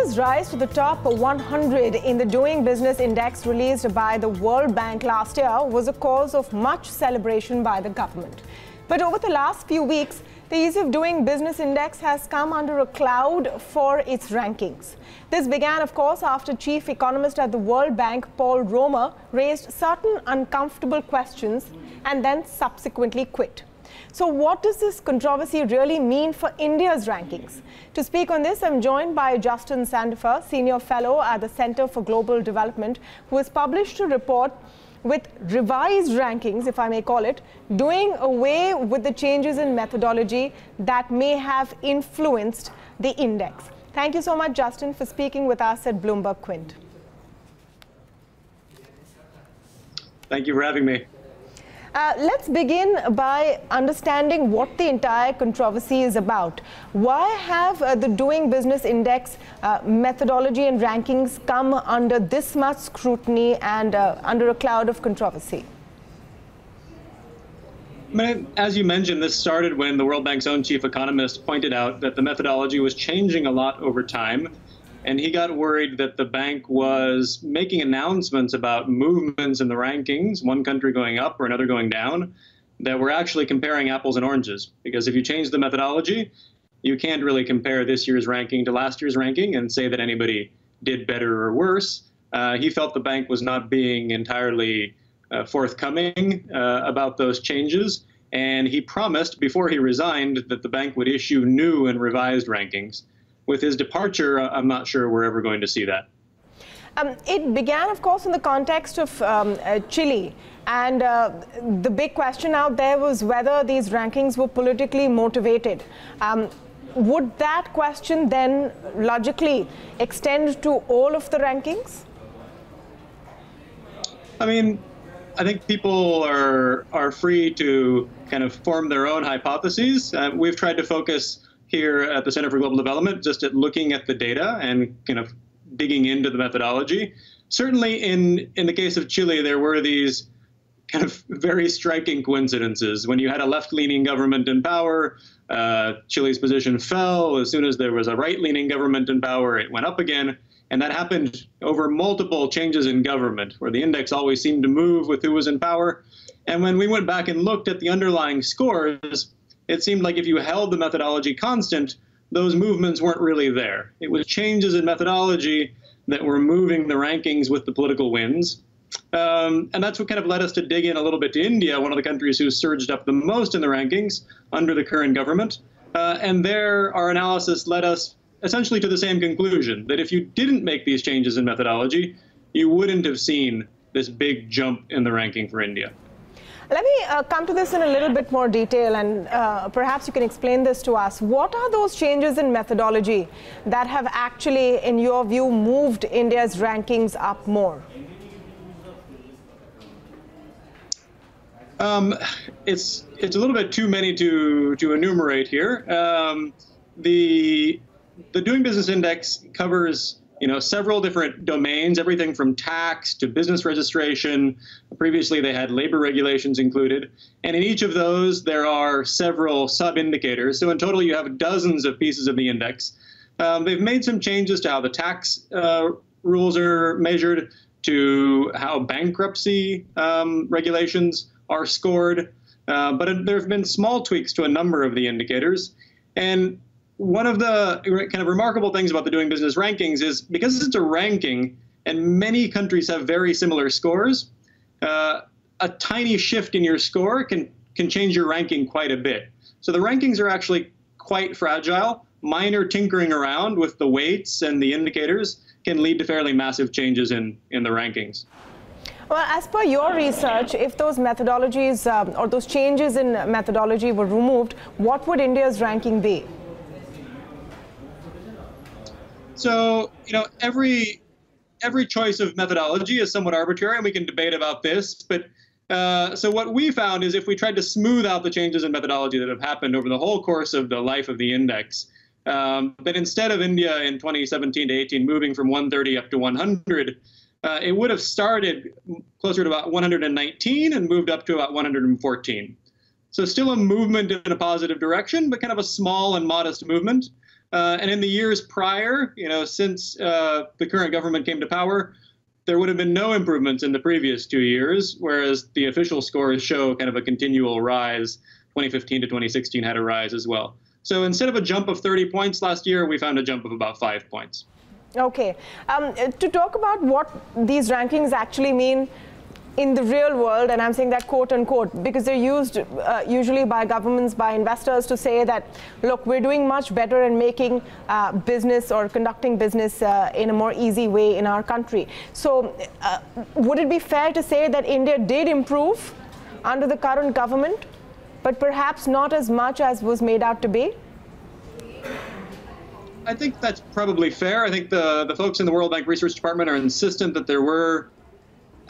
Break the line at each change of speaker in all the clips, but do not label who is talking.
India's rise to the top 100 in the Doing Business Index released by the World Bank last year was a cause of much celebration by the government. But over the last few weeks, the Ease of Doing Business Index has come under a cloud for its rankings. This began, of course, after Chief Economist at the World Bank, Paul Romer, raised certain uncomfortable questions and then subsequently quit. So what does this controversy really mean for India's rankings? To speak on this, I'm joined by Justin Sandefur, Senior Fellow at the Center for Global Development, who has published a report with revised rankings, if I may call it, doing away with the changes in methodology that may have influenced the index. Thank you so much, Justin, for speaking with us at Bloomberg Quint.
Thank you for having me.
Let's begin by understanding what the entire controversy is about. Why have the Doing Business Index methodology and rankings come under this much scrutiny and under a cloud of controversy?
As you mentioned, this started when the World Bank's own chief economist pointed out that the methodology was changing a lot over time. And he got worried that the bank was making announcements about movements in the rankings, one country going up or another going down, that were actually comparing apples and oranges. Because if you change the methodology, you can't really compare this year's ranking to last year's ranking and say that anybody did better or worse. He felt the bank was not being entirely forthcoming about those changes. And he promised before he resigned that the bank would issue new and revised rankings. With his departure, I'm not sure we're ever going to see that.
It began, of course, in the context of Chile. And the big question out there was whether these rankings were politically motivated. Would that question then logically extend to all of the rankings?
I mean, I think people are free to kind of form their own hypotheses. We've tried to focus here at the Center for Global Development just at looking at the data and kind of digging into the methodology. Certainly in the case of Chile, there were these kind of very striking coincidences. When you had a left-leaning government in power, Chile's position fell. As soon as there was a right-leaning government in power, it went up again. And that happened over multiple changes in government, where the index always seemed to move with who was in power. And when we went back and looked at the underlying scores, it seemed like if you held the methodology constant, those movements weren't really there. It was changes in methodology that were moving the rankings with the political winds. And that's what kind of led us to dig in a little bit to India, one of the countries who surged up the most in the rankings under the current government. And there, our analysis led us essentially to the same conclusion, that if you didn't make these changes in methodology, you wouldn't have seen this big jump in the ranking for India.
Let me come to this in a little bit more detail, and perhaps you can explain this to us. What are those changes in methodology that have actually, in your view, moved India's rankings up more?
It's a little bit too many to enumerate here. The Doing Business Index covers several different domains, everything from tax to business registration. Previously, they had labor regulations included. And in each of those, there are several sub-indicators. So in total, you have dozens of pieces of the index. They've made some changes to how the tax rules are measured, to how bankruptcy regulations are scored. But there have been small tweaks to a number of the indicators. And one of the kind of remarkable things about the Doing Business rankings is because it's a ranking and many countries have very similar scores, a tiny shift in your score can change your ranking quite a bit. So the rankings are actually quite fragile. Minor tinkering around with the weights and the indicators can lead to fairly massive changes in the rankings.
Well, as per your research, if those methodologies or those changes in methodology were removed, what would India's ranking be?
So, every choice of methodology is somewhat arbitrary, and we can debate about this. But so what we found is if we tried to smooth out the changes in methodology that have happened over the whole course of the life of the index, that instead of India in 2017 to 18 moving from 130 up to 100, it would have started closer to about 119 and moved up to about 114. So still a movement in a positive direction, but kind of a small and modest movement. And in the years prior, since the current government came to power, there would have been no improvements in the previous 2 years, whereas the official scores show kind of a continual rise. 2015 to 2016 had a rise as well. So instead of a jump of 30 points last year, we found a jump of about 5 points.
Okay. To talk about what these rankings actually mean in the real world, and I'm saying that quote unquote, because they're used usually by governments, by investors to say that, look, we're doing much better in making business or conducting business in a more easy way in our country. So would it be fair to say that India did improve under the current government, but perhaps not as much as was made out to be?
I think that's probably fair. I think the folks in the World Bank Research Department are insistent that there were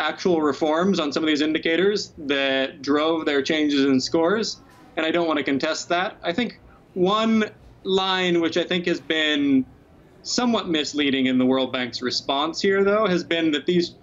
actual reforms on some of these indicators that drove their changes in scores, and I don't want to contest that. I think one line which I think has been somewhat misleading in the World Bank's response here, though, has been that these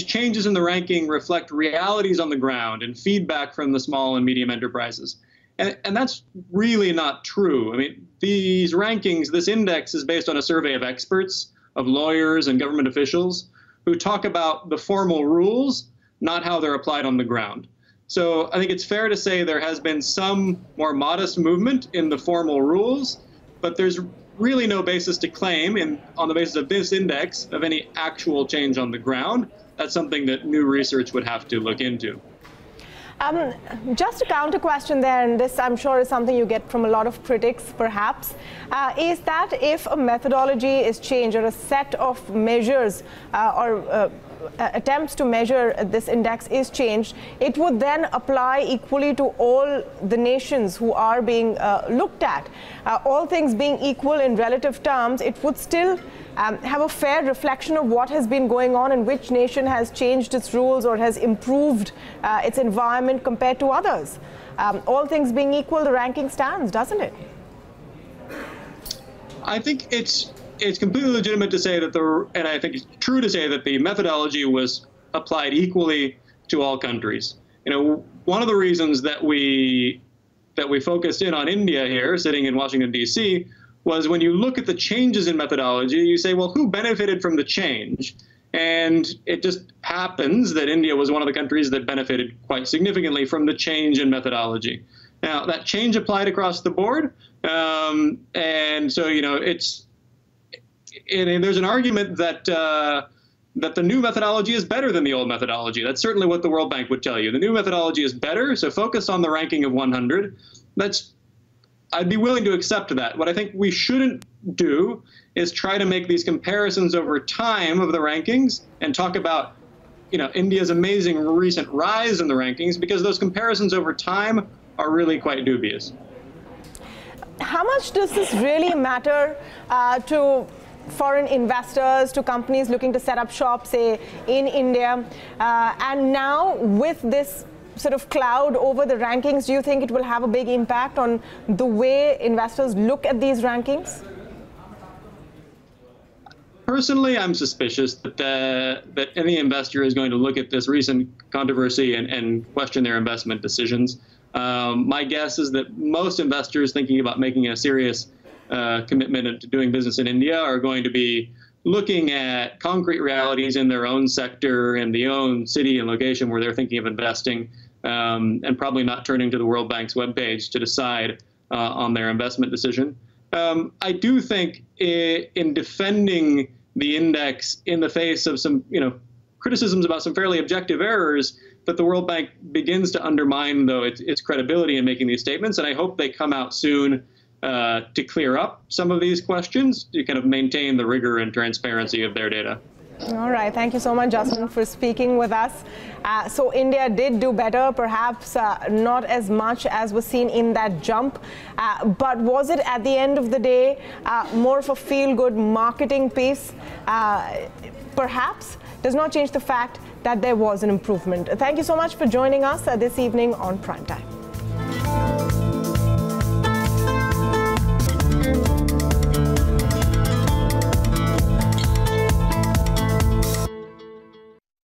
changes in the ranking reflect realities on the ground and feedback from the small and medium enterprises. And that's really not true. I mean, these rankings, this index is based on a survey of experts, of lawyers and government officials who talk about the formal rules, not how they're applied on the ground. So I think it's fair to say there has been some more modest movement in the formal rules, but there's really no basis to claim on the basis of this index of any actual change on the ground. That's something that new research would have to look into.
Just a counter question there, and this I'm sure is something you get from a lot of critics perhaps, is that if a methodology is changed or a set of measures or attempts to measure this index is changed, it would then apply equally to all the nations who are being looked at. All things being equal in relative terms, it would still have a fair reflection of what has been going on and which nation has changed its rules or has improved its environment compared to others. All things being equal, the ranking stands, doesn't it?
I think it's completely legitimate to say that and I think it's true to say that the methodology was applied equally to all countries. One of the reasons that we focused in on India here, sitting in Washington, D.C., was when you look at the changes in methodology, you say, well, who benefited from the change? And it just happens that India was one of the countries that benefited quite significantly from the change in methodology. Now, that change applied across the board. And so, there's an argument that the new methodology is better than the old methodology. That's certainly what the World Bank would tell you. The new methodology is better, so focus on the ranking of 100. I'd be willing to accept that. What I think we shouldn't do is try to make these comparisons over time of the rankings and talk about, India's amazing recent rise in the rankings, because those comparisons over time are really quite dubious.
How much does this really matter to foreign investors, to companies looking to set up shop, say, in India? And now with this sort of cloud over the rankings, do you think it will have a big impact on the way investors look at these rankings?
Personally, I'm suspicious that any investor is going to look at this recent controversy and question their investment decisions. My guess is that most investors thinking about making a serious commitment to doing business in India are going to be looking at concrete realities in their own sector and the own city and location where they're thinking of investing, and probably not turning to the World Bank's webpage to decide on their investment decision. I do think in defending the index in the face of some, criticisms about some fairly objective errors, that the World Bank begins to undermine, though, its credibility in making these statements, and I hope they come out soon to clear up some of these questions, to kind of maintain the rigor and transparency of their data.
All right. Thank you so much, Justin, for speaking with us. So India did do better, perhaps not as much as was seen in that jump. But was it, at the end of the day, more of a feel-good marketing piece? Perhaps does not change the fact that there was an improvement. Thank you so much for joining us this evening on Primetime.